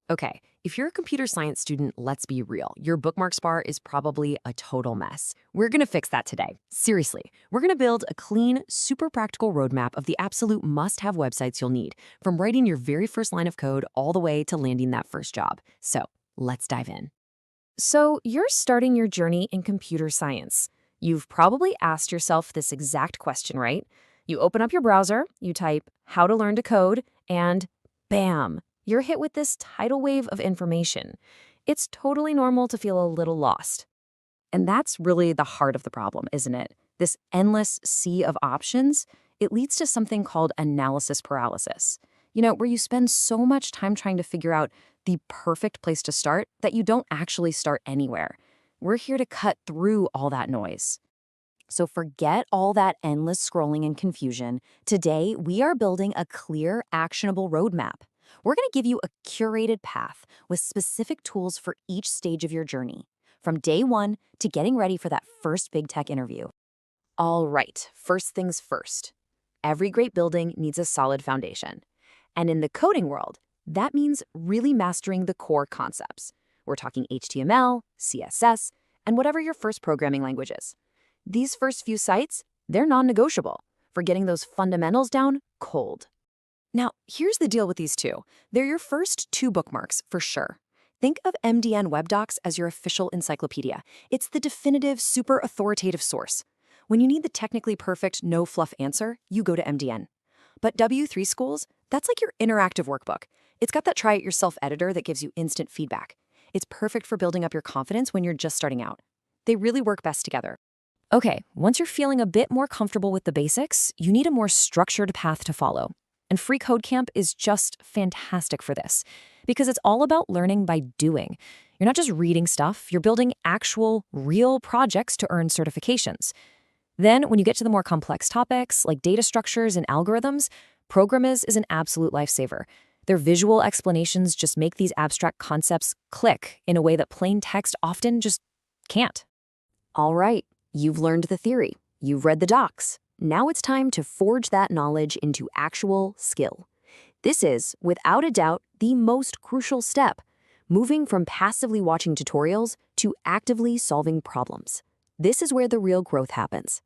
Okay, if you're a computer science student, let's be real. Your bookmarks bar is probably a total mess. We're gonna fix that today. Seriously, we're gonna build a clean, super practical roadmap of the absolute must-have websites you'll need, from writing your very first line of code all the way to landing that first job. So let's dive in. So you're starting your journey in computer science. You've probably asked yourself this exact question, right? You open up your browser, you type how to learn to code, and bam, you're hit with this tidal wave of information. It's totally normal to feel a little lost. And that's really the heart of the problem, isn't it? This endless sea of options, it leads to something called analysis paralysis. Where you spend so much time trying to figure out the perfect place to start that you don't actually start anywhere. We're here to cut through all that noise. So forget all that endless scrolling and confusion. Today, we are building a clear, actionable roadmap. We're going to give you a curated path with specific tools for each stage of your journey, from day one to getting ready for that first big tech interview. All right, first things first. Every great building needs a solid foundation. And in the coding world, that means really mastering the core concepts. We're talking HTML, CSS, and whatever your first programming language is. These first few sites, they're non-negotiable for getting those fundamentals down cold. Now, here's the deal with these two. They're your first two bookmarks for sure. Think of MDN Web Docs as your official encyclopedia. It's the definitive, super authoritative source. When you need the technically perfect, no-fluff answer, you go to MDN. But W3 Schools, that's like your interactive workbook. It's got that try-it-yourself editor that gives you instant feedback. It's perfect for building up your confidence when you're just starting out. They really work best together. Okay, once you're feeling a bit more comfortable with the basics, you need a more structured path to follow. And Free Code Camp is just fantastic for this, because it's all about learning by doing. You're not just reading stuff, you're building actual, real projects to earn certifications. Then, when you get to the more complex topics, like data structures and algorithms, Programmiz is an absolute lifesaver. Their visual explanations just make these abstract concepts click in a way that plain text often just can't. All right. You've learned the theory. You've read the docs. Now it's time to forge that knowledge into actual skill. This is, without a doubt, the most crucial step, moving from passively watching tutorials to actively solving problems. This is where the real growth happens.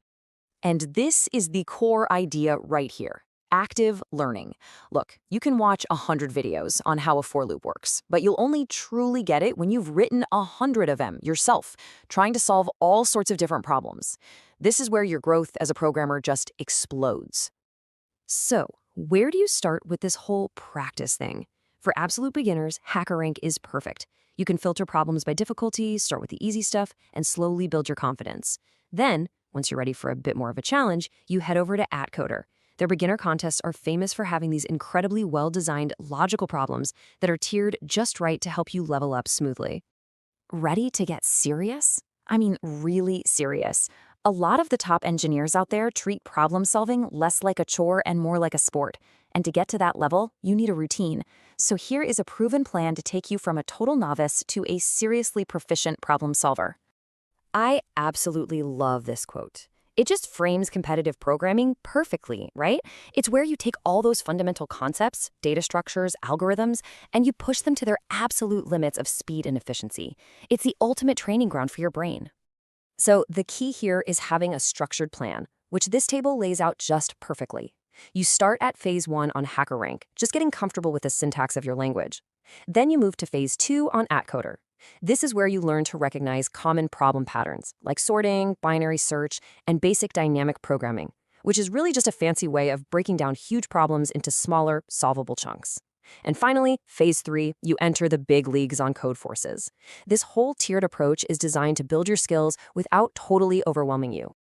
And this is the core idea right here. Active learning. Look, you can watch 100 videos on how a for loop works, but you'll only truly get it when you've written 100 of them yourself, trying to solve all sorts of different problems. This is where your growth as a programmer just explodes. So, where do you start with this whole practice thing? For absolute beginners, HackerRank is perfect. You can filter problems by difficulty, start with the easy stuff, and slowly build your confidence. Then, once you're ready for a bit more of a challenge, you head over to @Coder. Their beginner contests are famous for having these incredibly well-designed, logical problems that are tiered just right to help you level up smoothly. Ready to get serious? I mean, really serious. A lot of the top engineers out there treat problem-solving less like a chore and more like a sport. And to get to that level, you need a routine. So here is a proven plan to take you from a total novice to a seriously proficient problem solver. I absolutely love this quote. It just frames competitive programming perfectly, right? It's where you take all those fundamental concepts, data structures, algorithms, and you push them to their absolute limits of speed and efficiency. It's the ultimate training ground for your brain. So the key here is having a structured plan, which this table lays out just perfectly. You start at phase 1 on HackerRank, just getting comfortable with the syntax of your language. Then you move to phase 2 on @Coder. This is where you learn to recognize common problem patterns, like sorting, binary search, and basic dynamic programming, which is really just a fancy way of breaking down huge problems into smaller, solvable chunks. And finally, phase 3, you enter the big leagues on Codeforces. This whole tiered approach is designed to build your skills without totally overwhelming you.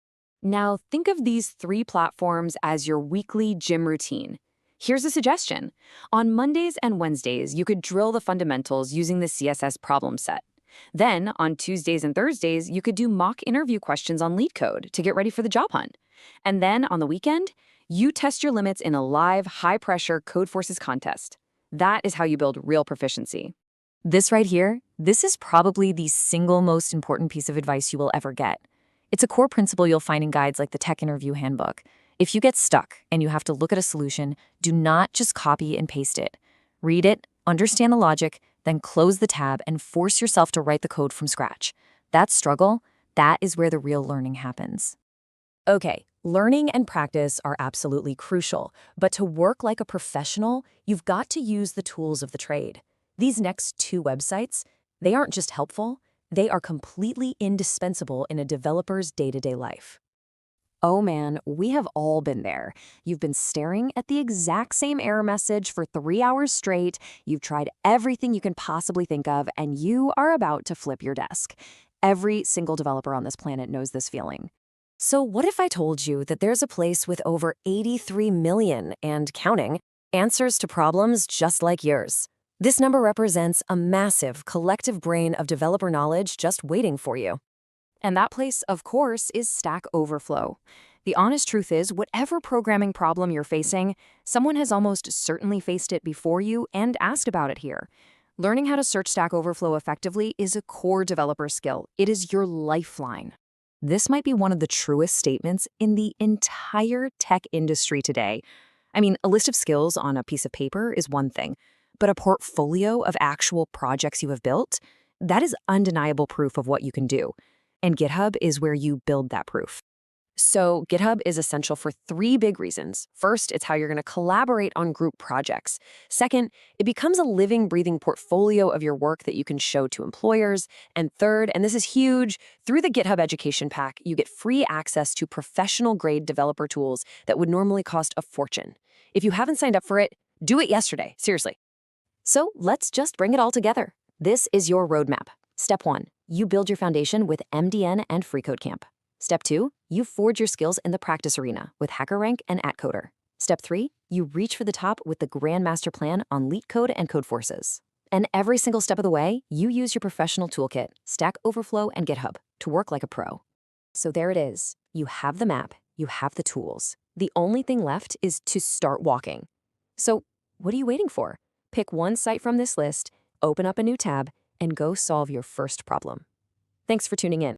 Now, think of these 3 platforms as your weekly gym routine. Here's a suggestion. On Mondays and Wednesdays, you could drill the fundamentals using the CSS problem set. Then, on Tuesdays and Thursdays, you could do mock interview questions on LeetCode to get ready for the job hunt. And then, on the weekend, you test your limits in a live, high-pressure Codeforces contest. That is how you build real proficiency. This right here, this is probably the single most important piece of advice you will ever get. It's a core principle you'll find in guides like the Tech Interview Handbook. If you get stuck and you have to look at a solution, do not just copy and paste it. Read it, understand the logic, then close the tab and force yourself to write the code from scratch. That struggle, that is where the real learning happens. Okay, learning and practice are absolutely crucial, but to work like a professional, you've got to use the tools of the trade. These next two websites, they aren't just helpful, they are completely indispensable in a developer's day-to-day life. Oh man, we have all been there. You've been staring at the exact same error message for 3 hours straight, you've tried everything you can possibly think of, and you are about to flip your desk. Every single developer on this planet knows this feeling. So what if I told you that there's a place with over 83 million, and counting, answers to problems just like yours? This number represents a massive collective brain of developer knowledge just waiting for you. And that place, of course, is Stack Overflow. The honest truth is, whatever programming problem you're facing, someone has almost certainly faced it before you and asked about it here. Learning how to search Stack Overflow effectively is a core developer skill. It is your lifeline. This might be one of the truest statements in the entire tech industry today. I mean, a list of skills on a piece of paper is one thing, but a portfolio of actual projects you have built, that is undeniable proof of what you can do. And GitHub is where you build that proof. So GitHub is essential for 3 big reasons. First, it's how you're going to collaborate on group projects. Second, it becomes a living, breathing portfolio of your work that you can show to employers. And third, and this is huge, through the GitHub Education Pack, you get free access to professional-grade developer tools that would normally cost a fortune. If you haven't signed up for it, do it yesterday, seriously. So let's just bring it all together. This is your roadmap. Step 1, you build your foundation with MDN and FreeCodeCamp. Step 2, you forge your skills in the practice arena with HackerRank and @Coder. Step 3, you reach for the top with the Grandmaster Plan on LeetCode and Codeforces. And every single step of the way, you use your professional toolkit, Stack Overflow and GitHub, to work like a pro. So there it is. You have the map, you have the tools. The only thing left is to start walking. So what are you waiting for? Pick one site from this list, open up a new tab, and go solve your first problem. Thanks for tuning in.